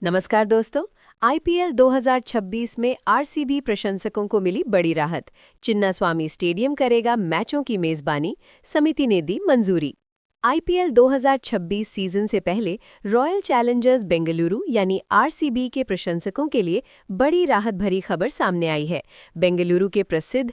नमस्कार दोस्तों। आईपीएल 2026 में आरसीबी प्रशंसकों को मिली बड़ी राहत। चिन्नास्वामी स्टेडियम करेगा मैचों की मेजबानी, समिति ने दी मंजूरी। आईपीएल 2026 सीजन से पहले रॉयल चैलेंजर्स बेंगलुरु यानी आरसीबी के प्रशंसकों के लिए बड़ी राहत भरी खबर सामने आई है। बेंगलुरु के प्रसिद्ध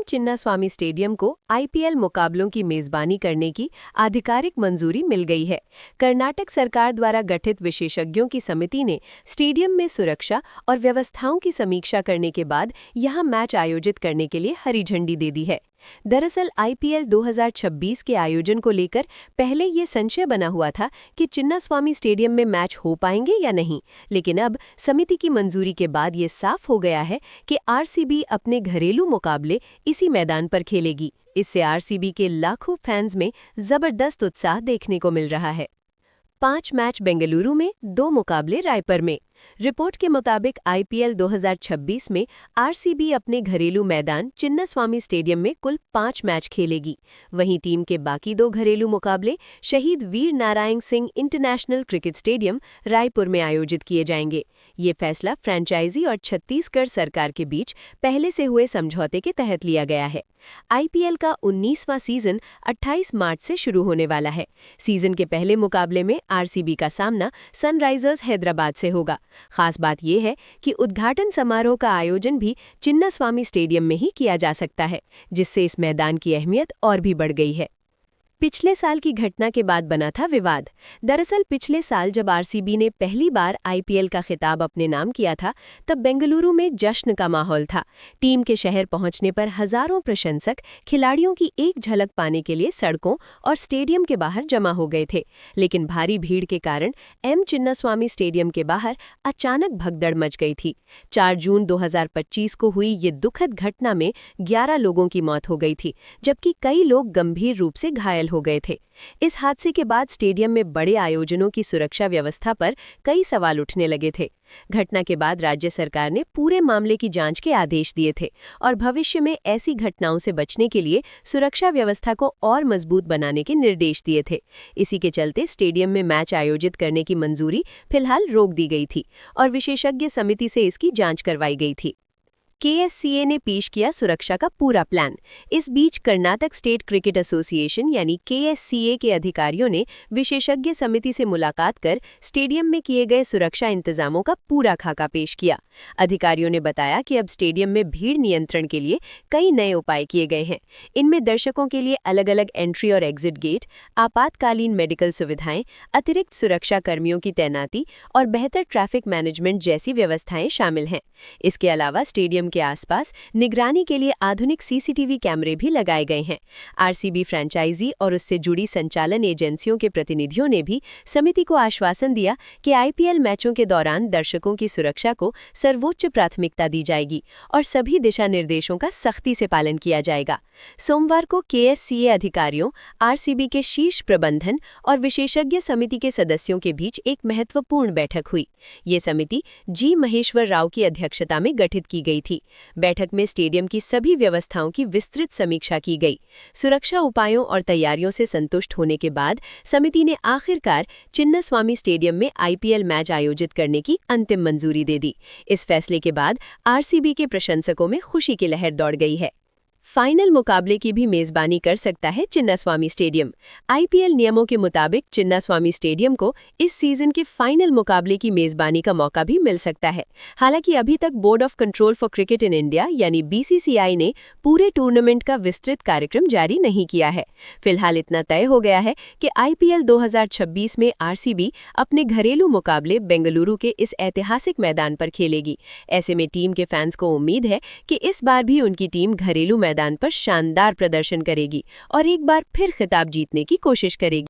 चिन्नास्वामी स्टेडियम को आईपीएल मुकाबलों की मेजबानी करने की आधिकारिक मंजूरी मिल गई है। कर्नाटक सरकार द्वारा गठित विशेषज्ञों की समिति ने स्टेडियम में सुरक्षा और व्यवस्थाओं की समीक्षा करने के बाद यहां मैच आयोजित करने के लिए हरी झंडी दे दी है। दरअसल आईपीएल 2026 के आयोजन को लेकर पहले ये संशय बना हुआ था कि चिन्नास्वामी स्टेडियम में मैच हो पाएंगे या नहीं, लेकिन अब समिति की मंजूरी के बाद ये साफ हो गया है कि आरसीबी अपने घरेलू मुकाबले इसी मैदान पर खेलेगी। इससे आरसीबी के लाखों फैंस में जबरदस्त उत्साह देखने को मिल रहा है। 5 मैच बेंगलुरु में, 2 मुकाबले रायपुर में। रिपोर्ट के मुताबिक आईपीएल 2026 में आरसीबी अपने घरेलू मैदान चिन्नास्वामी स्टेडियम में कुल 5 मैच खेलेगी। वहीं टीम के बाकी 2 घरेलू मुकाबले Shaheed Veer Narayan Singh international cricket stadium Raipur में आयोजित किए जाएंगे। ये फैसला फ्रेंचाइजी और छत्तीसगढ़ सरकार के बीच पहले से हुए समझौते के तहत लिया गया है। आईपीएल का 19वां सीजन 28 मार्च से शुरू होने वाला है। सीजन के पहले मुकाबले में आरसीबी का सामना सनराइजर्स हैदराबाद से होगा। खास बात यह है कि उद्घाटन समारोह का आयोजन भी चिन्नास्वामी स्टेडियम में ही किया जा सकता है, जिससे इस मैदान की अहमियत और भी बढ़ गई है। पिछले साल की घटना के बाद बना था विवाद। दरअसल पिछले साल जब आरसीबी ने पहली बार आईपीएल का खिताब अपने नाम किया था, तब बेंगलुरु में जश्न का माहौल था। टीम के शहर पहुंचने पर हजारों प्रशंसक खिलाड़ियों की एक झलक पाने के लिए सड़कों और स्टेडियम के बाहर जमा हो गए थे। लेकिन भारी भीड़ के कारण चिन्नास्वामी स्टेडियम के बाहर अचानक भगदड़ मच गई थी। 4 जून 2025 को हुई ये दुखद घटना में 11 लोगों की मौत हो गई थी, जबकि कई लोग गंभीर रूप से घायल हो गए थे। इस हादसे के बाद स्टेडियम में बड़े आयोजनों की सुरक्षा व्यवस्था पर कई सवाल उठने लगे थे। घटना के बाद राज्य सरकार ने पूरे मामले की जांच के आदेश दिए थे और भविष्य में ऐसी घटनाओं से बचने के लिए सुरक्षा व्यवस्था को और मजबूत बनाने के निर्देश दिए थे। इसी के चलते स्टेडियम में मैच आयोजित करने की मंजूरी फिलहाल रोक दी गई थी और विशेषज्ञ समिति से इसकी जांच करवाई गई थी। केएससीए ने पेश किया सुरक्षा का पूरा प्लान। इस बीच कर्नाटक स्टेट क्रिकेट एसोसिएशन यानी केएससीए के अधिकारियों ने विशेषज्ञ समिति से मुलाकात कर स्टेडियम में किए गए सुरक्षा इंतजामों का पूरा खाका पेश किया। अधिकारियों ने बताया कि अब स्टेडियम में भीड़ नियंत्रण के लिए कई नए उपाय किए गए हैं। इनमें दर्शकों के लिए अलग-अलग एंट्री और एग्जिट गेट, आपातकालीन मेडिकल सुविधाएं, अतिरिक्त सुरक्षा कर्मियों की तैनाती और बेहतर ट्रैफिक मैनेजमेंट जैसी व्यवस्थाएं शामिल हैं। इसके अलावा स्टेडियम के आसपास निगरानी के लिए आधुनिक सीसीटीवी कैमरे भी लगाए गए हैं। आरसीबी फ्रेंचाइजी और उससे जुड़ी संचालन एजेंसियों के प्रतिनिधियों ने भी समिति को आश्वासन दिया कि आईपीएल मैचों के दौरान दर्शकों की सुरक्षा को सर्वोच्च प्राथमिकता दी जाएगी और सभी दिशा निर्देशों का सख्ती से पालन किया जाएगा। सोमवार को केएससीए अधिकारियों, आरसीबी के शीर्ष प्रबंधन और विशेषज्ञ समिति के सदस्यों के बीच एक महत्वपूर्ण बैठक हुई। ये समिति जी महेश्वर राव की अध्यक्षता में गठित की गई थी। बैठक में स्टेडियम की सभी व्यवस्थाओं की विस्तृत समीक्षा की गई। सुरक्षा उपायों और तैयारियों से संतुष्ट होने के बाद समिति ने आखिरकार चिन्नास्वामी स्टेडियम में आईपीएल मैच आयोजित करने की अंतिम मंजूरी दे दी। इस फैसले के बाद आरसीबी के प्रशंसकों में खुशी की लहर दौड़ गई है। फाइनल मुकाबले की भी मेजबानी कर सकता है चिन्नास्वामी स्टेडियम। आईपीएल नियमों के मुताबिक चिन्नास्वामी स्टेडियम को इस सीजन के फाइनल मुकाबले की मेजबानी का मौका भी मिल सकता है। हालांकि अभी तक board of control for cricket in India यानी बीसीसीआई ने पूरे टूर्नामेंट का विस्तृत कार्यक्रम जारी नहीं किया है। फिलहाल इतना तय हो गया है कि आईपीएल 2026 में आरसीबी अपने घरेलू मुकाबले बेंगलुरु के इस ऐतिहासिक मैदान पर खेलेगी। ऐसे में टीम के फैंस को उम्मीद है कि इस बार भी उनकी टीम घरेलू मैदान पर शानदार प्रदर्शन करेगी और एक बार फिर खिताब जीतने की कोशिश करेगी।